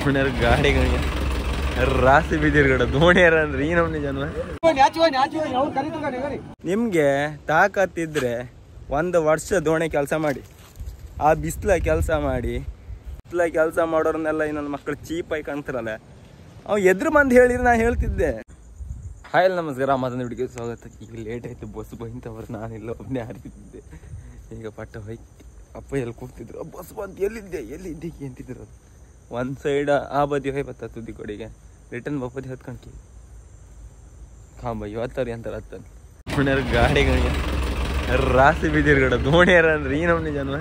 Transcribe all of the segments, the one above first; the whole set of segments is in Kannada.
ಪುಣ್ಯರ ಗಾಡಿಗಳಿಗೆ ರಾಸಿ ಬಿದ್ದಿರ್ಗಡ ದೋಣಿಯರ ಅಂದ್ರೆ ಈ ನಮ್ನಿ ಜನ. ನಿಮ್ಗೆ ತಾಕತ್ತಿದ್ರೆ 1 ವರ್ಷ ದೋಣಿ ಕೆಲಸ ಮಾಡಿ, ಆ ಬಿಸಿಲ ಕೆಲಸ ಮಾಡಿ, ಕೆಲಸ ಮಾಡೋರ್ನೆಲ್ಲ ಇನ್ನೊಂದು ಮಕ್ಕಳು ಚೀಪಾಗಿ ಕಾಣ್ತಾರಲ್ಲ, ಅವ್ ಎದ್ರು ಬಂದು ಹೇಳಿದ್ರೆ ನಾ ಹೇಳ್ತಿದ್ದೆ. ಹಾಯ್ ನಮಸ್ಕಾರ, ಮತ್ತೊಂದು ಹುಡುಗಿ ಸ್ವಾಗತ. ಈಗ ಲೇಟ್ ಆಯ್ತು, ಬಸ್ ಬಂತವ್ರು, ನಾನಿಲ್ಲ ಒಬ್ಬನೇ ಹಾರಿತಿದ್ದೆ. ಈಗ ಪಟ್ಟ ಹೋಯ್ತು, ಅಪ್ಪ ಎಲ್ಲಿ ಕೂಗ್ತಿದ್ರು, ಬಸ್ ಬಂತು, ಎಲ್ಲಿದ್ದೆ ಅಂತಿದ್ರು. ಒಂದು ಸೈಡ್ ಆ ಬದಿ ಹೋಯ್ ಬತ್ತ ತುದಿ ಕೊಡಿಗೆ, ರಿಟರ್ನ್ ಬಪ್ಪದಿ ಹತ್ಕೊಂಡ್ಕಿ ಕಾಂಬ ಇವತ್ತವ್ರಿ ಅಂತಾರೆ ಹತ್ತನ್ ಪುಣ್ಯರ ಗಾಡಿಗಳಿಗೆ ರಾಸಿ ಬಿದ್ದಿರ್ಗಡ ದೋಣಿಯರ ಅಂದ್ರೆ ಈ ನಮ್ನಿ ಜನ.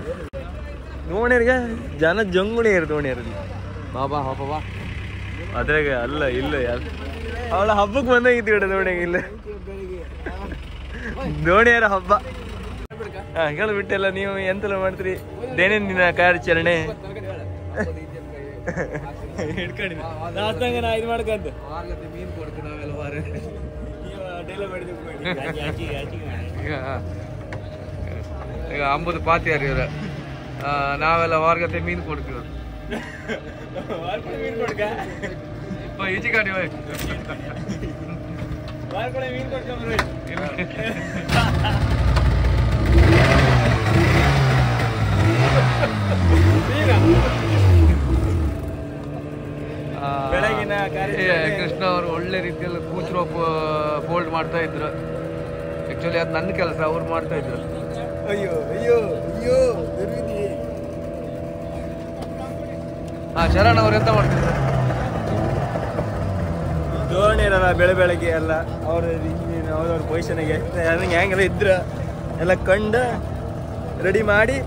ದೋಣಿಯರ್ಗೆ ಜನ ಜಂಗುಳಿ ಇರು ದೋಣಿಯರಲ್ಲಿ. ಬಾಬಾ ಬಾ ಅದ್ರಾಗ ಅಲ್ಲ ಇಲ್ಲ ಅವಳ ಹಬ್ಬಕ್ಕೆ ಬಂದಾಗಿತ್ತು ಕಡೆ ದೋಣಿಯಾಗ ಇಲ್ಲ ದೋಣಿಯರ ಹಬ್ಬ. ಹಾ ಕೇಳ್ಬಿಟ್ಟೆಲ್ಲ ನೀವು ಎಂತೆಲ್ಲ ಮಾಡ್ತೀರಿ ದೈನಂದಿನ ಕಾರ್ಯಾಚರಣೆ ಹಿಡ್ಕೊಂಡು ನಾ ಇದು ಮಾಡ್ಕೊಂತ ಮೀನು ಕೊಡ್ತೀವಿ ನಾವೆಲ್ಲ ಈಗ ಅಂಬುದು ಪಾತಿಯಾರಿ ಇವ್ರ, ನಾವೆಲ್ಲ ವಾರಗತೆ ಮೀನು ಕೊಡ್ತೀವಿ. ಮೀನು ಕೊಡ್ಕ ಈಚೆ ಕಾಡಿ ಮೀನು ಕೊಡ್ಕೊಂಡ್ರಿ ಬೆಳಗಿನ ಕೃಷ್ಣ ಅವರು ಒಳ್ಳೆ ರೀತಿಯಲ್ಲಿ ಕೂಚ್ ಫೋಲ್ಡ್ ಮಾಡ್ತಾ ಇದ್ರು. ಆಕ್ಚುಲಿ ಅದು ನನ್ನ ಕೆಲಸ, ಅವ್ರು ಮಾಡ್ತಾ ಇದ್ರು. ಅಯ್ಯೋ ಅಯ್ಯೋ ಅಯ್ಯೋ. ಹಾ, ಶರಣ್ ಅವ್ರು ಎಂತ ಮಾಡ್ತಿದ್ರು? ದೋಣಿ ಇರಲ್ಲ ಬೆಳಗ್ಗೆ ಎಲ್ಲ ಅವ್ರವ್ರ ಪೊಸಿಷನ್ಗೆ ಹೆಂಗೆಲ್ಲ ಇದ್ರ ಎಲ್ಲ ಕಂಡು ರೆಡಿ ಮಾಡಿ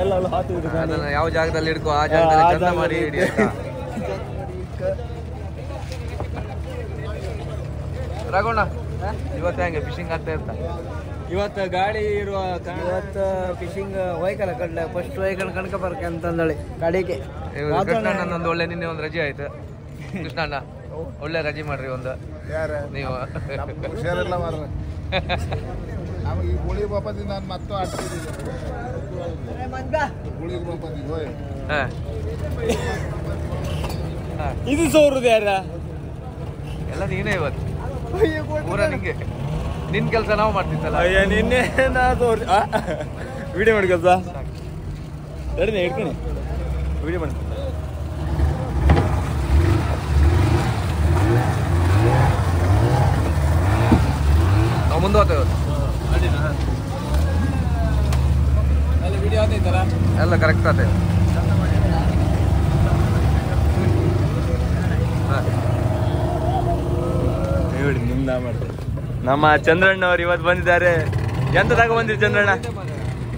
ಎಲ್ಲ ಹಾಕಿದ್ರು. ಅದನ್ನ ಯಾವ ಜಾಗದಲ್ಲಿ ಹಿಡ್ಕೊ ಆ ಜಾಗದಲ್ಲಿ ಚಂದ ಮಾಡಿ ಹಿಡಿ. ರಾಘವಣ್ಣ, ಇವತ್ತು ಹೆಂಗೆ ಫಿಶಿಂಗ್ ಆಗ್ತಾ ಇರ್ತ? ಇವತ್ತು ಗಾಡಿ ಇರುವ ಇವತ್ತು ಫಿಶಿಂಗ್ ಹೋಯ್ಕಲ್ಲ ಕಡ್ಲೆ ಫಸ್ಟ್ ಹೋಯ್ಕೊಂಡು ಕಣ್ಕ ಬರ್ಕೆ ಅಂತಂದಳಿ ಗಾಡಿಗೆ. ಕೃಷ್ಣಣ್ಣನೊಂದು ಒಳ್ಳೆ ನಿನ್ನೆ ಒಂದು ರಜೆ ಆಯ್ತು. ಕೃಷ್ಣಣ್ಣ ಒಳ್ಳೆ ರಜೆ ಮಾಡ್ರಿ ಒಂದು. ನೀವು ಹುಷಾರೆಲ್ಲ ಮಾಡ್ರಿ. ಈ ಗುಳಿ ಬಾಪದಿಂದ ನಾನು ಮತ್ತೆ ಆಡ್ತಿದ್ದೆ. ಇದು ಸೋರುದು ಯಾರ ಎಲ್ಲ ನೀನೇ ಇವತ್ತು ಪೂರ ನಿಂಗೆ. ನಿನ್ ಕೆಲಸ ನಾವು ಮಾಡ್ತಿತ್ತಲ್ಲ. ಅಯ್ಯ ನಿನ್ನೆ ನಾ ತೋರ್ಸಿ ವಿಡಿಯೋ ಮಾಡಿ ಕೆಲಸ ಸರಿನೇ ಇಡ್ತೀನಿ, ವಿಡಿಯೋ ಮಾಡಿ. ನಾವು ಮುಂದೆ ಹೋಗ್ತೇವೆ ಎಲ್ಲ ಕರೆಕ್ಟ್ ಆತ. ನಮ್ಮ ಚಂದ್ರಣ್ಣ ಅವ್ರು ಇವತ್ತು ಬಂದಿದ್ದಾರೆ. ಎಂತ ತಗೊಂಡ್ಬಂದಿರಿ ಚಂದ್ರಣ್ಣ?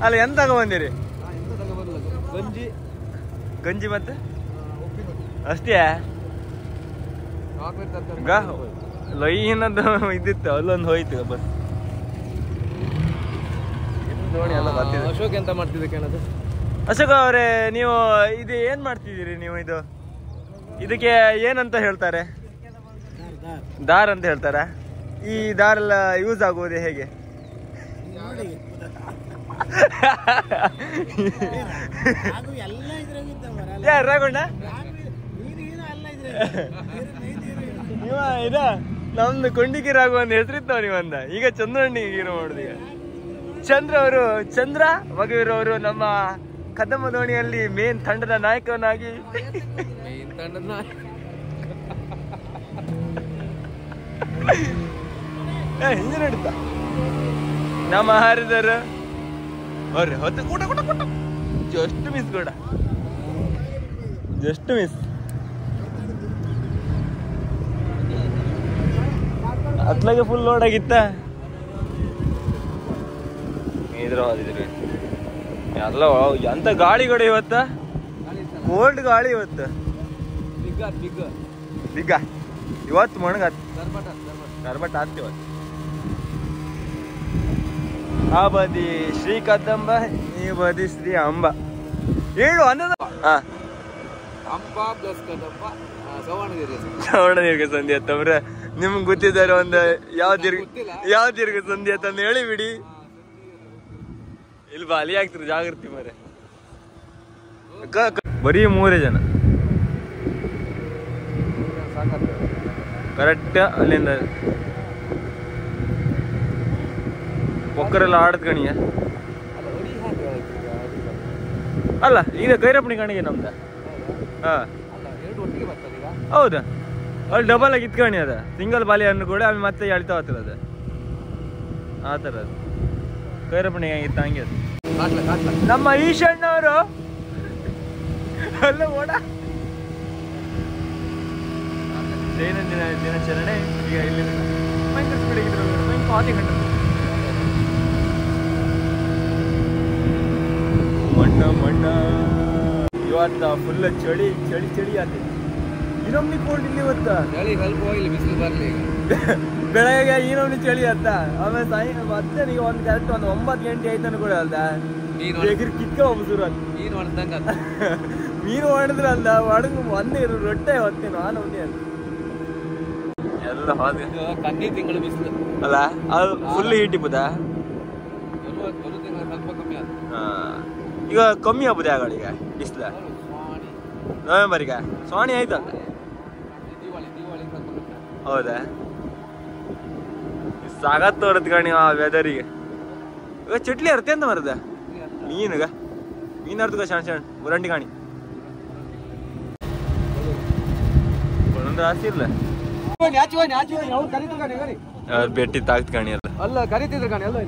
ಅಲ್ಲ ಎಂತ ತಗೊಂಡ್ಬಂದಿರಿ? ಗಂಜಿ ಮತ್ತೆ ಅಷ್ಟೇ ಲೈನದ್ದು ಇದ್ದಿತ್ತು, ಅಲ್ಲೊಂದು ಹೋಯ್ತು ಬಸ್. ನೋಡಿ ಎಲ್ಲ ಬರ್ತಿದೆ. ಅಶೋಕ್ ಎಂತ ಮಾಡ್ತಿದ್ದೆ ಕೇಳೋದು? ಅಶೋಕ್ ಅವರೇ, ನೀವು ಇದು ಏನ್ ಮಾಡ್ತಿದ್ದೀರಿ? ನೀವು ಇದಕ್ಕೆ ಏನಂತ ಹೇಳ್ತಾರೆ? ದಾರ್ ಅಂತ ಹೇಳ್ತಾರ? ಈ ದಾರೆಲ್ಲ ಯೂಸ್ ಆಗುವುದೇ ಹೇಗೆ? ರಾಘಣ್ಣ ಇದ ನಮ್ದು ಕೊಂಡಿಗೆ ರಾಘು ಅಂತ ಹೆಸರಿತ್ತವ ನೀವಂದ. ಈಗ ಚಂದ್ರಣ್ಣಿಗೆ ಹೀರೋ ಮಾಡುದು. ಈಗ ಚಂದ್ರ ಮಗುವಿರೋರು ನಮ್ಮ ಕದಮ್ಮ ದೋಣಿಯಲ್ಲಿ ಮೇನ್ ತಂಡದ ನಾಯಕನಾಗಿ ಹಿಂಗೆ ನಡೀತಾ ನಮ್ಮ ಹಾರಿದರು ಅವ್ರಿ ಹೊತ್ತು ಕೂಟ ಜಸ್ಟ್ ಮಿಸ್ ಕೂಡ ಜಸ್ಟ್ ಮಿಸ್. ಅತ್ಲಾಗೆ ಫುಲ್ ಲೋಡ್ ಆಗಿತ್ತ. ಇದ್ರ ಎಲ್ಲ ಎಂತ ಗಾಳಿಗಳು ಇವತ್ತ, ಕೋಲ್ಡ್ ಗಾಳಿ ಇವತ್ತ. ಬಿಗ್ಗ ಇವತ್ತು ಮೊಣಗತ್ ಕರ್ಬಟ್ ಆಗ್ತಿ ಇವತ್ತು. ಆ ಬದಿ ಶ್ರೀ ಕದಂಬ, ಈ ಬದಿ ಶ್ರೀ ಅಂಬ. ಹೇಳು ಅನ್ನದ ಸವರ್ಣದೀರ್ಘ ಸಂಧಿ ಅಂತವ್ರ ನಿಮ್ಗೆ ಗೊತ್ತಿದ್ದಾರೆ. ಒಂದು ಯಾವ ದೀರ್ಘ ಸಂಧಿ ಅಂತಂದು ಹೇಳಿ ಬಿಡಿ. ಇಲ್ಲಿ ಬಾ, ಅಲ್ಲಿ ಆಗ್ತಿರ ಜಾಗೃತಿ ಮರೆ. ಬರೀ 3 ಜನ. ಕರೆಕ್ಟ್ ಅಲ್ಲಿಂದ ಒಕ್ಕರೆಲ್ಲ ಆಡದ್ ಕಣಿಯ ಅಲ್ಲ ಈಗ ಕೈರಪ್ಪಣಿ ಕಣಿಗೆ ನಮ್ದ ಹೌದಾ ಅಲ್ಲಿ ಡಬಲ್ ಆಗಿ ಇತ್ಕಣಿ ಅದ ಸಿಂಗಲ್ ಬಾಲಿ ಹಣ್ಣು ಕೂಡ ಆಮೇಲೆ ಮತ್ತೆ ಎಳಿತಾ ಹೋಗ್ತದೆ ಅದು ಆ ಥರ ಅದು ಕೈರಪ್ಪಣಿ ಹೆಂಗಿತ್ತು ಹಂಗೆ ಅದು ನಮ್ಮ ಈಶಣ್ಣವರು ಅಲ್ಲ ಓಡ ದೈನಂದಿನ ದಿನಾಚರಣೆ ಈಗ ಇಲ್ಲಿ ಭಯಂಕರ ಸ್ಪೀಡ್ ಆಗಿದ್ರು ಪಾತಿ ಗಂಟೆ ಮಣ್ಣ ಇವತ್ತ ಫುಲ್ ಚಳಿ ಚಳಿ ಚಳಿ ಆತ ಇನ್ನೊಮ್ಮೆ ಕೋಲ್ಡ್ ಇಲ್ಲಿ ಇವತ್ತ ಚಳಿ ಸ್ವಲ್ಪ ಹೋಗಿಲ್ಲ ಬಿಸಿಲು ಬರ್ಲಿ ಬೆಳಗ್ಗೆ ಇನ್ನೊಮ್ಮೆ ಚಳಿ ಆತ ಆಮೇಲೆ ಸಾಯಂಕಾಲ ಮತ್ತೆ ನೀವು ಒಂದು ಕರೆಕ್ಟ್ ಒಂದು 9 ಗಂಟೆ ಆಯ್ತಾನು ಕೂಡ ಅಲ್ದ ಎಗ್ರಿ ಕಿಕ್ಕ ಹೋಗ್ಬಿಡ್ರು ಅಂತ ಮೀನು ಹೊಡೆದಂಗ ಮೀನು ಹೊಡೆದ್ರ ಅಲ್ಲ ಹೊಡೆದು ಒಂದೇ ರೊಟ್ಟೆ ಹೊತ್ತೆ ನಾನು ಒಂದೇ ಅಂತ ಎಲ್ಲ ಹೋದ ಕನ್ನಿ ತಿಂಗಳು ಬಿಸಿಲು ಅಲ್ಲ ಅದು ಫುಲ್ ಹೀಟ್ ಇಪ್ಪದ ಸ್ವಲ್ಪ ಕಮ್ಮಿ ಆದ ಈಗ ಕಮ್ಮಿ ಆಗ್ಬೋದು ಆಗಳಿಗೆ ಬಿಸಿಲ ನವೆಂಬರ್ಗೆ ಸೋಣಿ ಆಯ್ತಲ್ಲ ಹೌದಾ ಸಾಗತ್ ತೋರತ್ ಕಣಿ ಆ ವೆದರಿಗೆ ಈಗ ಚಟ್ಲಿ ಅರ್ತೆ ಅಂತ ಮರದ ಮೀನುಗ ಮೀನು ಅರ್ತಗ ಸಣ್ಣ ಸಣ್ಣ ಮುರಂಡಿ ಕಾಣಿ ಒಂದೊಂದು ಆಸೆ ಇಲ್ಲ ಬೆಟ್ಟಿ ತಾಗ್ತ ಕಾಣಿ ಅಲ್ಲ ಕರಿತಿದ್ರು ಕಾಣಿ ಅಲ್ಲ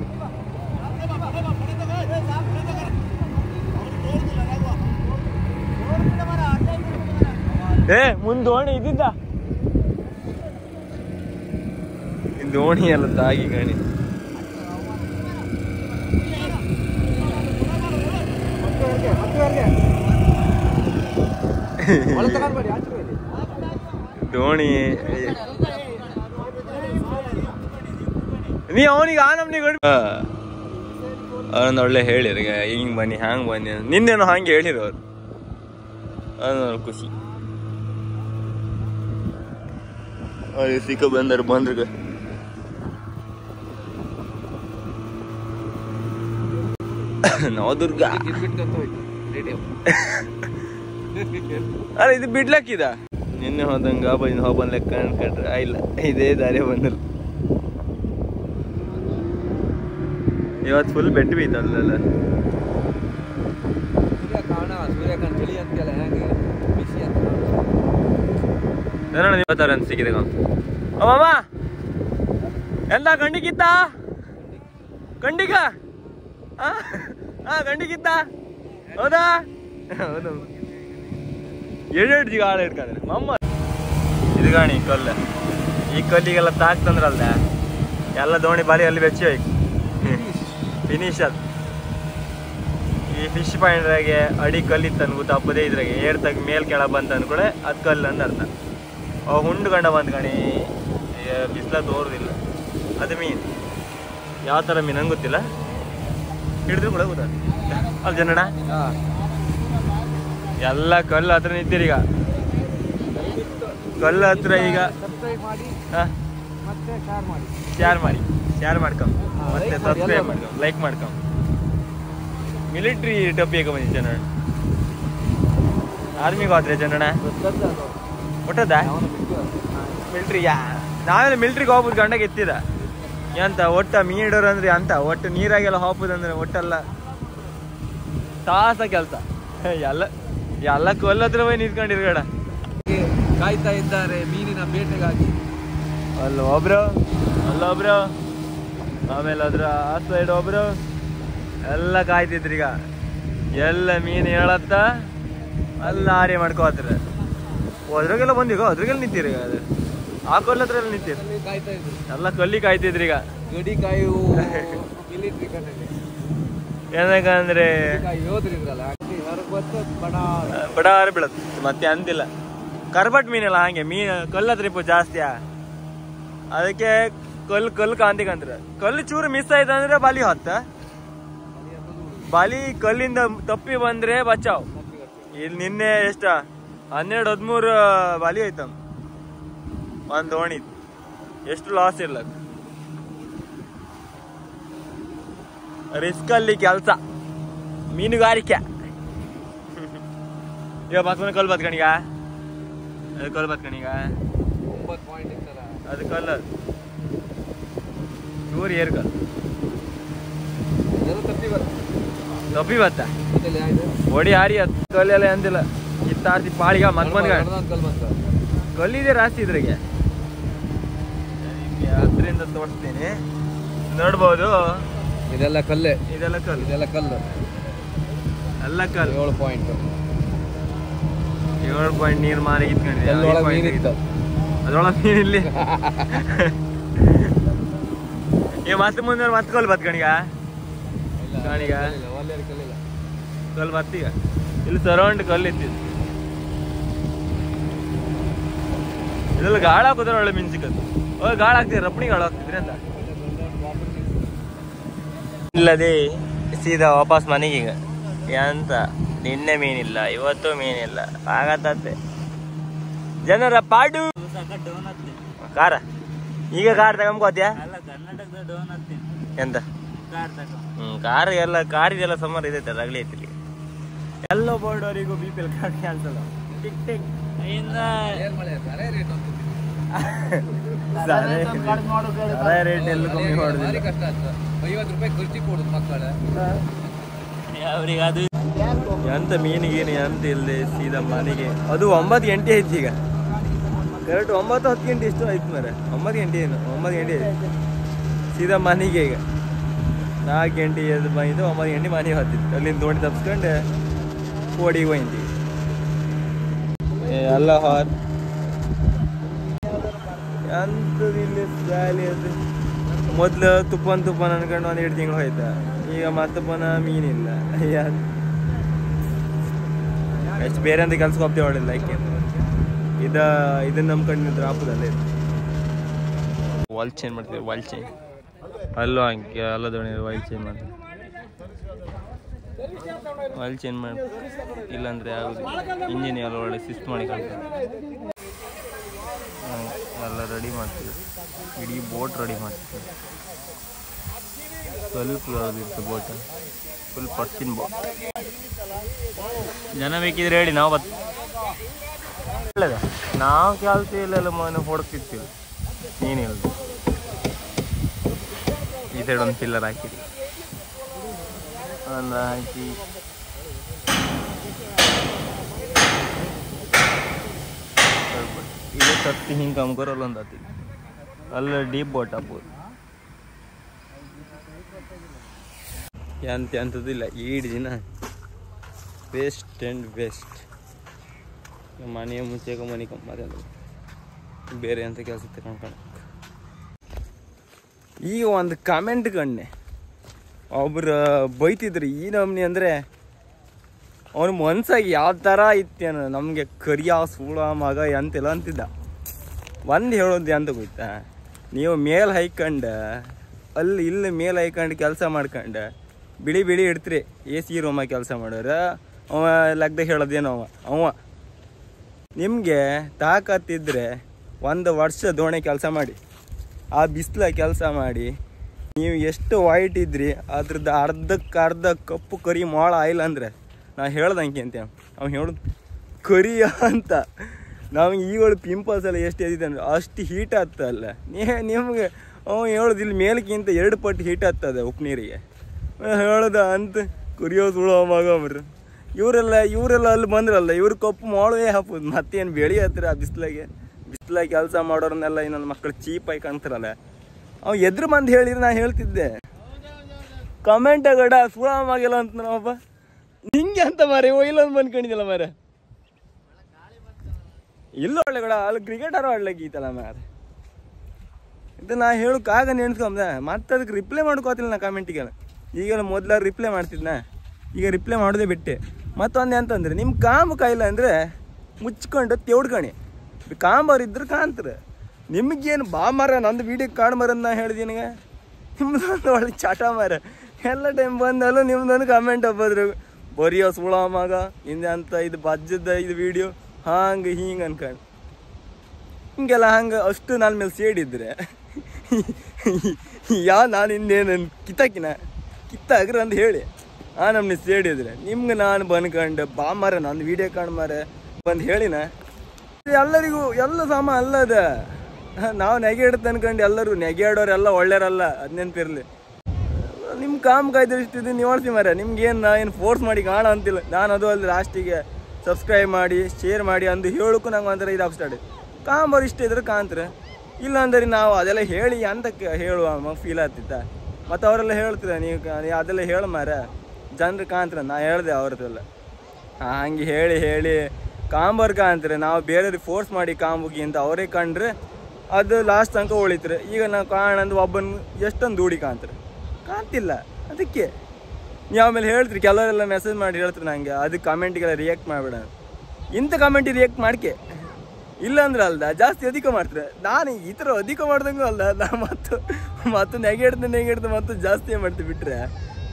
ಏ ಮುಂದ್ ದೋಣಿ ಇದ್ದಿದ್ದ ದೋಣಿ ಎಲ್ಲ ತಾಗಿ ಕಾಣಿ ದೋಣಿ ನೀ ಅವನಿಗೆ ಆ ನಮ್ನಿ ಅವನೊಂದು ಒಳ್ಳೆ ಹೇಳಿರ ಹಿಂಗ್ ಬನ್ನಿ ಹ್ಯಾಂಗ್ ಬನ್ನಿ ನಿನ್ನೇನೋ ಹಂಗೆ ಹೇಳಿರು ಅವ್ರು ಅದೊಂದು ಖುಷಿ ಅವ್ರಿಗೆ ಸಿಕ್ಕ ಬಂದರು ಬಂದ್ರಿಗೆ ನವದುರ್ಗ ಅಲ್ಲ ಇದು ಬಿಡ್ಲಕ್ಕಿದ ನಿನ್ನೆ ಹೋದಂಗ ಹೋಬನ್ ಲೆಕ್ಕ ಅನ್ಕೊಂಡ್ರೆ ಇಲ್ಲ ಇದೇ ದಾರಿ ಬಂದ್ರು ಇವತ್ತು ಫುಲ್ ಬೆಟ್ಟು ಬೀತಲ್ಲ ಸೂರ್ಯಕಾಂತ್ ಚಳಿ ಅಂತೆಲ್ಲ ಹೆಂಗೆ ಬಿಸಿ ಅಂತ ನೋಡೋಣ 26 ಅಂತ ಸಿಕ್ಕಿದೆ ಅಮ್ಮ ಎಲ್ಲ ಗಂಡಿಗಿತ್ತ ಗಂಡಿಗ ಗಂಡಿಗಿತ್ತ ಹೌದಾ ಹೌದು 7 ಜಿಗ ಆಳ ಇಟ್ಕೊಂಡ್ರೆ ಮಮ್ಮ ಇದು ಗಾಣಿ ಕಲ್ಲು ಈ ಕಲ್ಲಿಗೆಲ್ಲ ತಾಕ್ತಂದ್ರಲ್ದ ಎಲ್ಲ ದೋಣಿ ಬಾರಿ ಅಲ್ಲಿ ಬೆಚ್ಚಿ ಹೋಯ್ತು ಫಿನಿಶ್ ಅದು ಈ ಫಿಶ್ ಪಾಯಿಂಟ್ರಾಗೆ ಅಡಿ ಕಲ್ಲಿತ್ತು ಅನ್ಬೋದು ಹಬ್ಬದೇ ಇದ್ರಾಗೆ ಏರ್ತಾಗ ಮೇಲ್ ಕೆಳ ಬಂತ ಅನ್ಕೊಳೆ ಅದು ಕಲ್ಲು ಅಂತ ಅರ್ಥ ಅವು ಹುಂಡು ಗಂಡ ಬಂದು ಕಣಿ ಬಿಸಿಲ ತೋರುದಿಲ್ಲ ಅದು ಮೀನು ಯಾವ ಥರ ಮೀನು ಹಂಗೆ ಗೊತ್ತಿಲ್ಲ ಹಿಡಿದ್ರು ಕೂಡ ಗೊತ್ತ ಅಲ್ಲಿ ಜನಣ ಎಲ್ಲ ಕಲ್ಲು ಹತ್ರ ನಿಂತೀರೀಗ ಕಲ್ಲು ಹತ್ರ ಈಗ ಶೇರ್ ಮಾಡ್ಕೊಂಡ್ ಮತ್ತೆ ಸಬ್ಸ್ಕ್ರೈಬ್ ಮಾಡ್ಕೊಂಡ್ ಲೈಕ್ ಮಾಡ್ಕೊಂಡ್ ಮಿಲಿಟ್ರಿ ಟೊಪ್ಪಿ ಬಂದಿ ಜನಣ ಆರ್ಮಿಗೆ ಹೋದ್ರೆ ಜನಣ ಒಟ್ಟದ ಮಿಲ್ಟ್ರಿ ನಾವೆಲ್ಲ ಮಿಲ್ಟ್ರಿಗೆ ಹೋಗ್ಬೋದು ಗಂಡಗೆ ಎತ್ತಿದ ಎಂತ ಒಟ್ಟ ಮೀಡೋರು ಅಂದ್ರೆ ಅಂತ ಒಟ್ಟು ನೀರಾಗೆಲ್ಲ ಹೋಗ್ಬೋದಂದ್ರೆ ಒಟ್ಟೆಲ್ಲ ಸಾಹಸ ಕೆಲಸ ಎಲ್ಲ ಕೊಲ್ಲತ್ರ ಹೋಗಿ ನಿಂತ್ಕೊಂಡಿರ್ಬೇಡ ಕಾಯ್ತಾ ಇದ್ದಾರೆ ಮೀನಿನ ಬೇಟೆಗಾಗಿ ಅಲ್ಲೊಬ್ರು ಆಮೇಲೆ ಅದ್ರ ಆ ಸೈಡ್ ಒಬ್ರು ಎಲ್ಲ ಕಾಯ್ತಿದ್ರಿ ಈಗ ಎಲ್ಲ ಮೀನು ಹೇಳತ್ತ ಎಲ್ಲ ಆರೆ ಮಾಡ್ಕೋತ್ರ ಅದ್ರಾಗೆಲ್ಲ ಬಂದೀಗ ಅದ್ರಾಗೆಲ್ಲ ನಿಂತೀರಿ ಈಗ ಅದು ಆ ಕೊಲ್ಲತ್ರ ಎಲ್ಲ ನಿಂತೀರಿ ಎಲ್ಲ ಕಲ್ಲಿ ಕಾಯ್ತಿದ್ರಿ ಈಗ ಗಡಿ ಕಾಯು ಏನಕಂದ್ರೆ ಬಡಾರ ಬೀಳತ್ ಮತ್ತೆ ಅಂತಿಲ್ಲ ಕರ್ಬಟ್ ಮೀನೆಲ್ಲ ಹಂಗೆ ಮೀನು ಕಲ್ಲತ್ರ ಇಪ್ಪ ಜಾಸ್ತಿ ಅದಕ್ಕೆ ಕಲ್ಲು ಕಾಂತಿಕಂತ್ರ ಕಲ್ಲು ಚೂರು ಮಿಸ್ ಆಯ್ತು ಅಂದ್ರೆ ಬಾಲಿ ಹೊತ್ತ ಬಾಲಿ ಕಲ್ಲಿಂದ ತಪ್ಪಿ ಬಂದ್ರೆ ಬಚಾವ್ ಇಲ್ಲಿ ನಿನ್ನೆ ಎಷ್ಟ 12-13 ಬಾಲಿ ಆಯ್ತಮ್ ಒಂದ್ ದೋಣಿ ಎಷ್ಟು ಲಾಸ್ ಇರ್ಲ ರಿಸ್ಕ್ ಅಲ್ಲಿ ಕೆಲ್ಸ ಮೀನುಗಾರಿಕೆ ಈಗ ಮತ್ತೊಂದು ಕಲ್ ಬತ್ಕಣಿಗ ಅದು ಕಲ್ಲ ಚೂರು ಏರ್ ಕಲ್ ತಪ್ಪಿ ಬತ್ತ ಹೊಡಿ ಹಾರಿ ಅದು ಕಲ್ಲೆಲ್ಲ ಅಂದಿಲ್ಲ ಕಿತ್ತಾರ್ತಿ ಪಾಳಿಗ ಮತ್ ಬಂದ್ಗ ಕಲ್ಲಿದೆ ರಾಸ್ತಿ ಇದ್ರಿಗೆ ಅದರಿಂದ ತೋರಿಸ್ತೀನಿ ನೋಡ್ಬೋದು. ಇದೆಲ್ಲ ಕಲ್ಲೆ, ಇದೆಲ್ಲ ಕಲ್ಲು, ಇದೆಲ್ಲ ಕಲ್ಲು, ಎಲ್ಲ ಕಲ್ಲು. 7 ಪಾಯಿಂಟ್ ನೀರು ಮಾರಿ ಇಟ್ಕೊಂಡಿದೆ. ಅದ್ರೊಳಗೆ ಮೀನಿಲ್ಲಿ ಮತ್ತೆ ಮುಂದೆ ಮತ್ತೆ ಕಲ್ಲು ಬತ್ ಕಣಿಗ ಕಲ್ಲು ಬತ್ತೀಗ ಇಲ್ಲಿ ಸರೌಂಡ್ ಕಲ್ಲು ಇತ್ತಿದ್ದು ಇದೆಲ್ಲ ಗಾಳ ಹಾಕೋದ್ರ ಒಳ್ಳೆ ಮಿಂಚಿಕತ್ತು ಗಾಳ ಹಾಕ್ತಿದ್ರು ರಪ್ಪಣಿ ಗಾಳ ಹಾಕ್ತಿದ್ರಿ ಅಂತ ಇಲ್ಲದೆ ಸೀದಾ ವಾಪಸ್ ಮನೆಗೆ ಈಗ ಎಂತ ನಿನ್ನೆ ಮೀನಿಲ್ಲ ಇವತ್ತು ಮೀನಿಲ್ಲ ಆಗತ್ತೆ ಜನರ ಪಾಡು ಕಾರ ಈಗ ಕಾರ್ ತಗೊಂಬೋದ್ಯಾ ಎಂತ ಕಾರ್ ಎಲ್ಲ ಕಾರಿದೆಲ್ಲ ಸಮರ್ ಇದೈತೆ ರಗಳಿ ಐತಿ ಎಲ್ಲ ಬೋರ್ಡವರಿಗೂ BPL card cancel tick tick rate ಎಲ್ಲ ಕಮ್ಮಿ ಮಾಡುದಿಲ್ಲ. 50 ರೂಪಾಯಿ ಖರ್ಚಿ ಕೊಡುದು ಮಕ್ಕಳ ಅವ್ರಿಗೆ ಅದು ಎಂತ ಮೀನಿಗೇನು ಎಂತ ಇಲ್ಲದೆ ಸೀದಾ ಮನೆಗೆ. ಅದು 9 ಗಂಟೆ ಐತಿ ಈಗ ಕರೆಕ್ಟ್ 9-10 ಗಂಟೆ ಇಷ್ಟು ಆಯ್ತು ಮರ 9 ಗಂಟೆ ಏನು 9 ಗಂಟೆ ಆಯ್ತು ಸೀದಾ ಮನೆಗೆ. ಈಗ 4 ಗಂಟೆ ಎದ್ದು ಬಂದು 9 ಗಂಟೆ ಮನೆಗೆ ಹತ್ತಿತ್ತು. ಅಲ್ಲಿಂದ ದೋಣಿ ತಪ್ಸ್ಕೊಂಡು ಕೋಡಿಗೆ ಹೋಯ್ತೀವಿ ಎಲ್ಲ ಹಾರ್ ಎಂತದಿಲ್ಲ ಜಾಲಿ. ಅದು ಮೊದ್ಲು ತುಪ್ಪನ್ ಅನ್ಕೊಂಡು 1-2 ತಿಂಗಳು ಹೋಯ್ತಾ. ಈಗ ಮತ್ತೆ ಪುನಃ ಮೀನಿಲ್ಲ. ಎಷ್ಟು ಬೇರೆ ಅಂತ ಕೆಲ್ಸಕ್ಕೆ ಹೋಗ್ತೇವೆ ಹೊಡಿಲ್ಲ ಯಾಕೆ ಇದನ್ನ ನಂಬ್ಕೊಂಡು ನಿಂತ್ರೆ ಹಾಪುದಲ್ಲ. ವಾಲ್ ಚೇಂಜ್ ಮಾಡ್ತೀವಿ. ವಾಲ್ ಚೇಂಜ್ ಅಲ್ಲೂ ಹಂಗೆ ಅಲ್ಲ ದೋಣಿ ವಾಲ್ ಚೇಂಜ್ ಮಾಡ್ತೀವಿ. ವಾಲ್ ಚೇಂಜ್ ಮಾಡಿ ಇಲ್ಲಾಂದರೆ ಆಗೋದು. ಇಂಜಿನ್ ಎಲ್ಲ ಒಳ್ಳೆ ಸಿಸ್ಟ್ ಮಾಡಿ ಕಳ್ತಾರೆ. ಎಲ್ಲ ರೆಡಿ ಮಾಡ್ತೀವಿ. ಇಡೀ ಬೋಟ್ ರೆಡಿ ಮಾಡ್ತೀವಿ. ಸ್ವಲ್ಪ ಇರುತ್ತೆ ಬೋಟ್ ಫುಲ್ ಪರ್ಚಿನ್ ಬೋಟ್. ಜನ ಬೇಕಿದ್ರೆ ಹೇಳಿ ನಾವು ಒಳ್ಳೆದ ನಾವು ಕೆಲಸ ಇಲ್ಲೆಲ್ಲ ಮನೆ ಹೊಡ್ತಿರ್ತೀವಿ. ನೀನಿಲ್ಲ ಈ ಸೈಡ್ ಒಂದು ಪಿಲ್ಲರ್ ಹಾಕಿದ್ವಿ ಒಂದು ಹಾಕಿ ಇದೇ ತತ್ತಿ ಹಿಂಗೆ ಕಮ್ಕೊರಲ್ಲ ಒಂದು ಹತ್ತಿ ಅಲ್ಲ ಡೀಪ್ ಬೋಟ್ ಹಾಕ್ಬೋದು. ಎಂಥದ್ದಿಲ್ಲ ಈಡ್ ದಿನ ವೇಸ್ಟ್ ಆ್ಯಂಡ್ ವೇಸ್ಟ್. ಮನೆಯ ಮುಂಚೆಗೆ ಮನೆ ಕಮ್ಮಿ ಬೇರೆ ಅಂತ ಕೆಲಸ ತಗೊಂಡು ಈಗ ಒಂದು ಕಾಮೆಂಟ್ ಕಣ್ಣೆ ಒಬ್ರು ಬೈತಿದ್ರು ಈ ನಮ್ನಿ ಅಂದರೆ ಅವನ ಮನ್ಸಾಗಿ ಯಾವ ಥರ ಇತ್ತೇನು ನಮಗೆ ಕರಿಯ ಸೂಳ ಮಗ ಅಂತೆಲ್ಲ ಅಂತಿದ್ದ. ಒಂದು ಹೇಳೋದು ಅಂತ ಗೊತ್ತಾ, ನೀವು ಮೇಲೆ ಹೈಕಂಡು ಅಲ್ಲಿ ಇಲ್ಲಿ ಮೇಲೆ ಹೈಕಂಡು ಕೆಲಸ ಮಾಡ್ಕೊಂಡು ಬಿಳಿ ಇಡ್ತೀರಿ. AC ರೂಮಾಗ ಕೆಲಸ ಮಾಡೋರು ಅವ ಲೆಕ್ಕದಾಗ ಹೇಳೋದೇನೋ ಅವ ನಿಮಗೆ ತಾಕತ್ತಿದ್ರೆ 1 ವರ್ಷ ದೋಣಿ ಕೆಲಸ ಮಾಡಿ ಆ ಬಿಸಿಲ ಕೆಲಸ ಮಾಡಿ ನೀವು ಎಷ್ಟು ವೈಟ್ ಇದ್ರಿ ಅದ್ರದ್ದು ಅರ್ಧ ಕಪ್ಪು ಕರಿ ಮೊಳ ಆಯಿಲ್ಲ ಅಂದರೆ ನಾ ಹೇಳ್ದಂಗೆ ಅಂತ ಅವ್ನು ಹೇಳೋದು ಕರಿಯ ಅಂತ. ನಮಗೆ ಈಗಳು ಪಿಂಪಲ್ಸ್ ಎಲ್ಲ ಎಷ್ಟು ಎದಿದೆ ಅಂದರೆ ಅಷ್ಟು ಹೀಟ್ ಆಗ್ತದಲ್ಲ. ನಿಮ್ಗೆ ಅವ್ನು ಹೇಳೋದು ಇಲ್ಲಿ ಮೇಲಕ್ಕಿಂತ 2 ಪಟ್ಟು ಹೀಟ್ ಆಗ್ತದೆ ಉಪ್ಪು ನೀರಿಗೆ ಹೇಳೋದ ಅಂತ ಕುರಿಯೋ ಸುಳೋ ಮಗಬ್ರು. ಇವರೆಲ್ಲ ಅಲ್ಲಿ ಬಂದ್ರಲ್ಲ ಇವ್ರು ಕಪ್ಪು ಮಾಡೋದೇ ಹಾಕೋದು. ಮತ್ತೇನು ಬೆಳಿ ಹತ್ತಿರ ಆ ಬಿಸ್ಲಾಗೆ ಕೆಲಸ ಮಾಡೋರನ್ನೆಲ್ಲ ನನ್ನ ಮಕ್ಕಳು ಚೀಪಾಗಿ ಕಾಣ್ತಾರಲ್ಲ. ಅವ್ ಎದ್ರು ಬಂದು ಹೇಳಿದ್ರೆ ನಾ ಹೇಳ್ತಿದ್ದೆ ಕಮೆಂಟ್ ಗಡ ಸುಳಾಮಾಗಿಲ್ಲ ಅಂತ ನಾವಪ್ಪ ಹಿಂಗೆ ಅಂತ ಮಾರೆ ಇಲ್ಲೊಂದು ಬಂದ್ಕೊಂಡಿದ್ದಿಲ್ಲ ಮಾರೆ. ಇಲ್ಲ ಒಳ್ಳೆಗಡ ಅಲ್ಲಿ ಕ್ರಿಕೆಟರ್ ಆಡ್ಲಿಕ್ಕೀತಲ್ಲ ಮಾರೆ. ಇದು ನಾ ಹೇಳೋಕ್ಕಾಗ ನೆನ್ಸ್ಕೊಂಬ ಮತ್ತೆ ಅದಕ್ಕೆ ರಿಪ್ಲೈ ಮಾಡ್ಕೋತಿಲ್ಲ ನಾ ಕಾಮೆಂಟಿಗೆಲ್ಲ. ಈಗೆಲ್ಲ ಮೊದಲಾರು ರಿಪ್ಲೈ ಮಾಡ್ತಿದ್ನ, ಈಗ ರಿಪ್ಲೈ ಮಾಡೋದೇ ಬಿಟ್ಟೆ. ಮತ್ತೊಂದು ಎಂತಂದ್ರೆ ನಿಮ್ಮ ಕಾಂಬ ಕಾಯಿಲ್ಲ ಅಂದರೆ ಮುಚ್ಕೊಂಡು ತೆವ್ಡ್ಕಣಿ. ಕಾಂಬರಿದ್ರೆ ಕಾಣ್ತಾರೆ. ನಿಮಗೇನು ಬಾ ಮರ ನಂದು ವೀಡಿಯೋ ಕಾಡು ಮರಂದು ನಾ ಹೇಳಿದೆ ನಿನಗೆ. ನಿಮ್ದೊಂದು ಒಳ್ಳೆ ಚಟ ಮರ ಎಲ್ಲ ಟೈಮ್ ಬಂದಲ್ಲೂ ನಿಮ್ದೊಂದು ಕಮೆಂಟ್ ಹಬ್ಬದ್ರು ಬರಿಯೋ ಸುಳ ಮಗ ಹಿಂದೆ ಅಂತ ಇದು ಬಜ್ಜದ ಇದು ವೀಡಿಯೋ ಹಂಗೆ ಹಿಂಗೆ ಅನ್ಕೊಂಡು ಹಿಂಗೆಲ್ಲ ಹಂಗೆ ಅಷ್ಟು ನನ್ನ ಮೇಲೆ ಸೇಡಿದ್ರೆ ನಾನು ಇನ್ನೇನು ಕಿತ್ತಾಗ್ರ ಅಂತ ಹೇಳಿ ನಮ್ಮನ್ನ ಸೇಡಿದ್ರೆ ನಿಮ್ಗೆ ನಾನು ಬಂದ್ಕೊಂಡು ಬಾ ಮರ ನಂದು ವೀಡಿಯೋ ಕಾಣ್ ಮಾರ ಬಂದು ಹೇಳಿನ ಎಲ್ಲರಿಗೂ ಎಲ್ಲ ಸಮ ಅಲ್ಲದ. ನಾವು ನೆಗೆ ಇಡುತ್ತೆ ಅನ್ಕೊಂಡು ಎಲ್ಲರೂ ನೆಗೆ ಆಡೋರೆಲ್ಲ ಒಳ್ಳೆಯರಲ್ಲ, ಅದು ನೆನಪಿರಲಿ. ನಿಮ್ಮ ಕಾಮ್ ಕಾಯ್ದಿರ್ತಿದ್ದು ನೀವು ನೋಡ್ತೀವಿ ಮರ, ನಿಮ್ಗೇನು ನಾ ಏನು ಫೋರ್ಸ್ ಮಾಡಿ ಕಾಣ ಅಂತಿಲ್ಲ. ನಾನು ಅದು ಅಲ್ಲಿ ಲಾಸ್ಟಿಗೆ ಸಬ್ಸ್ಕ್ರೈಬ್ ಮಾಡಿ ಶೇರ್ ಮಾಡಿ ಅಂದು ಹೇಳೋಕ್ಕೂ ನಂಗೆ ಒಂಥರ ಇದಾಗ ಸ್ಟಾರ್ಟ್ ಕಾಂಬರ್ ಇಷ್ಟ ಇದ್ರೆ ಕಾಂತಾರೆ. ಇಲ್ಲ ಅಂದ್ರೆ ನಾವು ಅದೆಲ್ಲ ಹೇಳಿ ಅಂತಕ್ಕೆ ಹೇಳುವ ಫೀಲ್ ಆಗ್ತಿತ್ತ. ಮತ್ತು ಅವರೆಲ್ಲ ಹೇಳ್ತೀರ ನೀವು ಅದೆಲ್ಲ ಹೇಳ ಮಾರ ಜನರು ಕಾಂತಾರೆ. ನಾ ಹೇಳಿದೆ ಅವ್ರದ್ದೆಲ್ಲ ಹಂಗೆ ಹೇಳಿ ಹೇಳಿ ಕಾಂಬರ್ ಕಾಂತಾರೆ. ನಾವು ಬೇರೆಯವ್ರಿಗೆ ಫೋರ್ಸ್ ಮಾಡಿ ಕಾಂಬುಗಿ ಅಂತ ಅವರೇ ಕಂಡ್ರೆ ಅದು ಲಾಸ್ಟ್ ತನಕ ಉಳಿತಾರೆ. ಈಗ ನಾವು ಕಾಣಂದು ಒಬ್ಬನ ಎಷ್ಟೊಂದು ದೂಡಿ ಕಾಂತಾರೆ, ಕಾಣ್ತಿಲ್ಲ. ಅದಕ್ಕೆ ನೀವು ಆಮೇಲೆ ಹೇಳ್ತೀರಿ, ಕೆಲವರೆಲ್ಲ ಮೆಸೇಜ್ ಮಾಡಿ ಹೇಳ್ತೀರಿ ನನಗೆ, ಅದಕ್ಕೆ ಕಮೆಂಟಿಗೆಲ್ಲ ರಿಯಾಕ್ಟ್ ಮಾಡಬೇಡ. ಇಂಥ ಕಮೆಂಟಿಗೆ ರಿಯಾಕ್ಟ್ ಮಾಡ್ಕೆ, ಇಲ್ಲಾಂದ್ರೆ ಅಲ್ದ ಜಾಸ್ತಿ ಅಧಿಕ ಮಾಡ್ತಾರೆ. ನಾನು ಈ ಥರ ಅಧಿಕ ಮಾಡ್ದಂಗೂ ಅಲ್ಲ, ನಾ ಮತ್ತು ನೆಗೆಡ್ದು ಮತ್ತು ಜಾಸ್ತಿ ಮಾಡ್ತೀವಿ. ಬಿಟ್ಟರೆ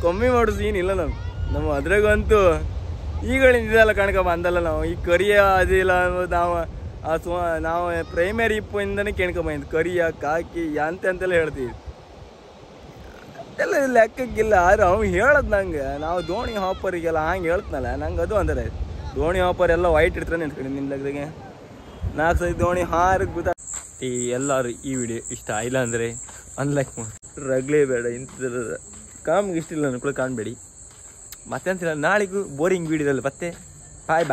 ಕಮ್ಮಿ ಮಾಡೋದು ಏನಿಲ್ಲ ನಮ್ಮ ಅದ್ರಾಗಂತೂ ಈಗಳಿಂದ ಇದೆಲ್ಲ ಕಣ್ಕ ಬಂದಲ್ಲ. ನಾವು ಈ ಕರಿಯ ಅದಿಲ್ಲ ನಾವು ಪ್ರೈಮರಿ ಇಪ್ಪಿಂದನೇ ಕೇಳ್ಕೊಂಬಂದು ಕರಿಯ ಕಾಕಿ ಅಂತೆಲ್ಲ ಹೇಳ್ತೀವಿ. ಎಲ್ಲ ಲೆಕ್ಕಕ್ಕಿಲ್ಲ. ಆದ್ರೆ ಅವ್ನು ಹೇಳೋದು ನಂಗೆ, ನಾವು ದೋಣಿ ಹಾಪರಿಗೆಲ್ಲ ಹಂಗೆ ಹೇಳ್ತನಲ್ಲ, ನಂಗೆ ಅದು ಅಂದರೆ ದೋಣಿ ಹಾಪರ್ ಎಲ್ಲ ವೈಟ್ ಇಡ್ತಾರೆ ನಿಂತ್ಕೊಂಡು ನಿಮ್ಮ ಲೆಕ್ಕದಾಗೆ 4 ಸರಿ ದೋಣಿ ಹಾರಿಗೆ ಗೊತ್ತಾ. ಎಲ್ಲರೂ ಈ ವಿಡಿಯೋ ಇಷ್ಟ ಇಲ್ಲ ಅಂದರೆ ಅನ್ಲೈಕ್ ಮಾಡಿ ರಗ್ಲೇ ಬೇಡ. ಇಂಥದ್ರ ಕಾಮ್ಗೆ ಇಷ್ಟ ಇಲ್ಲ ಅನ್ಕೊಳ್ಳಿ ಕಾಣಬೇಡಿ. ಮತ್ತೆ ಅಂತಿಲ್ಲ, ನಾಳೆಗೂ ಬೋರಿಂಗ್ ವಿಡಿಯೋದಲ್ಲಿ ಮತ್ತೆ ಬಾಯ್.